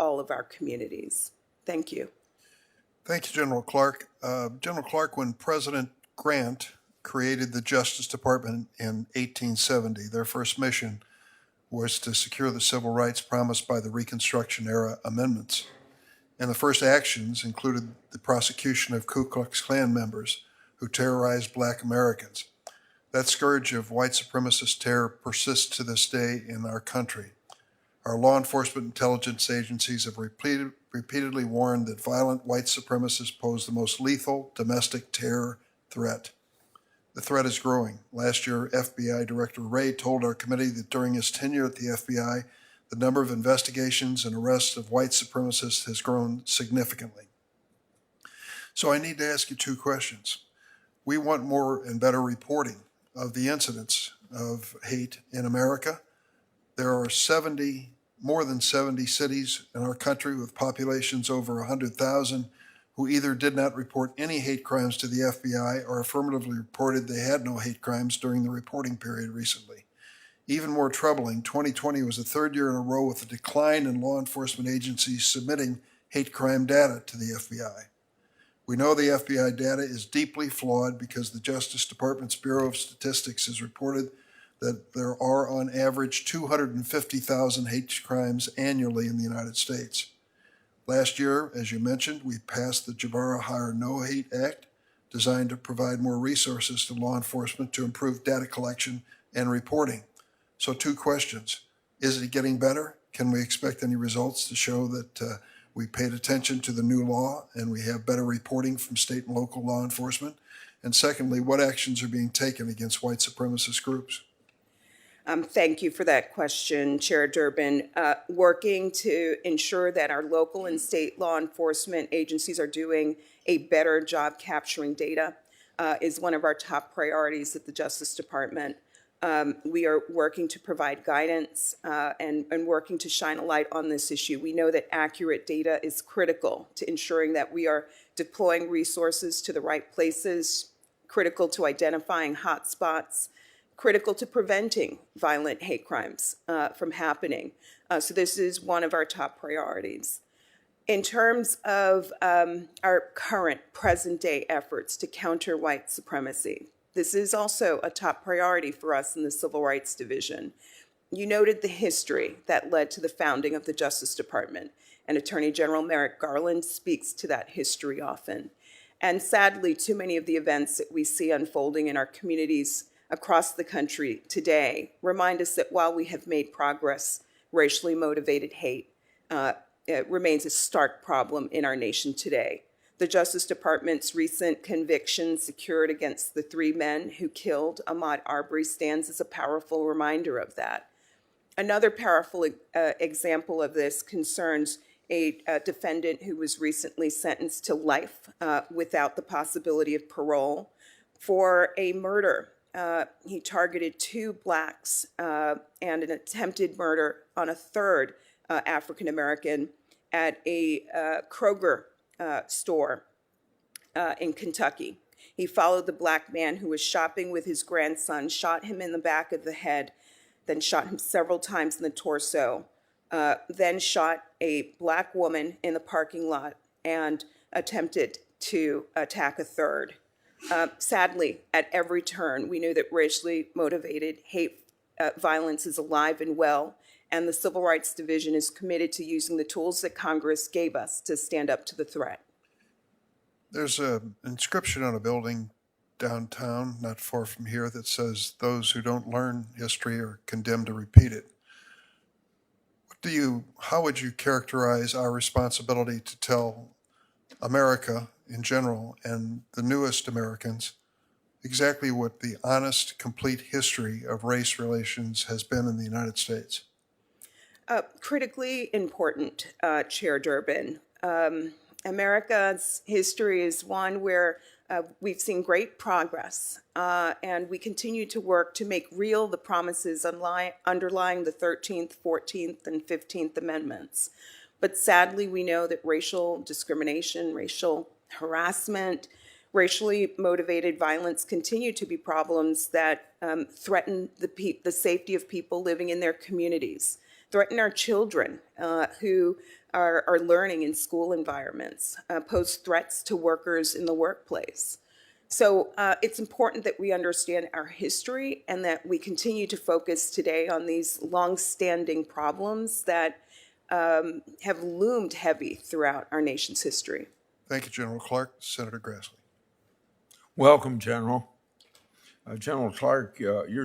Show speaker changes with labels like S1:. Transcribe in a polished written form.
S1: all of our communities. Thank you.
S2: Thank you, General Clarke. General Clarke, when President Grant created the Justice Department in 1870, their first mission was to secure the civil rights promised by the Reconstruction-era amendments. And the first actions included the prosecution of Ku Klux Klan members who terrorized Black Americans. That scourge of white supremacist terror persists to this day in our country. Our law enforcement intelligence agencies have repeatedly warned that violent white supremacists pose the most lethal domestic terror threat. The threat is growing. Last year, FBI Director Wray told our committee that during his tenure at the FBI, the number of investigations and arrests of white supremacists has grown significantly. So I need to ask you two questions. We want more and better reporting of the incidents of hate in America. There are more than 70 cities in our country with populations over 100,000 who either did not report any hate crimes to the FBI or affirmatively reported they had no hate crimes during the reporting period recently. Even more troubling, 2020 was the third year in a row with a decline in law enforcement agencies submitting hate crime data to the FBI. We know the FBI data is deeply flawed because the Justice Department's Bureau of Statistics has reported that there are on average 250,000 hate crimes annually in the United States. Last year, as you mentioned, we passed the Jabara Hire No Hate Act, designed to provide more resources to law enforcement to improve data collection and reporting. So two questions. Is it getting better? Can we expect any results to show that we paid attention to the new law and we have better reporting from state and local law enforcement? And secondly, what actions are being taken against white supremacist groups?
S1: Thank you for that question, Chair Durbin. Working to ensure that our local and state law enforcement agencies are doing a better job capturing data is one of our top priorities at the Justice Department. We are working to provide guidance and working to shine a light on this issue. We know that accurate data is critical to ensuring that we are deploying resources to the right places, critical to identifying hotspots, critical to preventing violent hate crimes from happening. So this is one of our top priorities. In terms of our current present-day efforts to counter white supremacy, this is also a top priority for us in the Civil Rights Division. You noted the history that led to the founding of the Justice Department, and Attorney General Merrick Garland speaks to that history often. And sadly, too many of the events that we see unfolding in our communities across the country today remind us that while we have made progress, racially motivated hate remains a stark problem in our nation today. The Justice Department's recent conviction secured against the 3 men who killed Ahmaud Arbery stands as a powerful reminder of that. Another powerful example of this concerns a defendant who was recently sentenced to life without the possibility of parole for a murder. He targeted 2 Blacks and an attempted murder on a 3rd African-American at a Kroger store in Kentucky. He followed the Black man who was shopping with his grandson, shot him in the back of the head, then shot him several times in the torso, then shot a Black woman in the parking lot and attempted to attack a 3rd. Sadly, at every turn, we knew that racially motivated hate violence is alive and well, and the Civil Rights Division is committed to using the tools that Congress gave us to stand up to the threat.
S2: There's an inscription on a building downtown, not far from here, that says, "Those who don't learn history are condemned to repeat it." How would you characterize our responsibility to tell America in general and the newest Americans exactly what the honest, complete history of race relations has been in the United States?
S1: Critically important, Chair Durbin. America's history is one where we've seen great progress, and we continue to work to make real the promises underlying the 13th, 14th, and 15th Amendments. But sadly, we know that racial discrimination, racial harassment, racially motivated violence continue to be problems that threaten the safety of people living in their communities. threaten our children who are learning in school environments, pose threats to workers in the workplace. So it's important that we understand our history and that we continue to focus today on these long-standing problems that have loomed heavy throughout our nation's history.
S2: Thank you, General Clarke. Senator Grassley.
S3: Welcome, General. General Clarke, your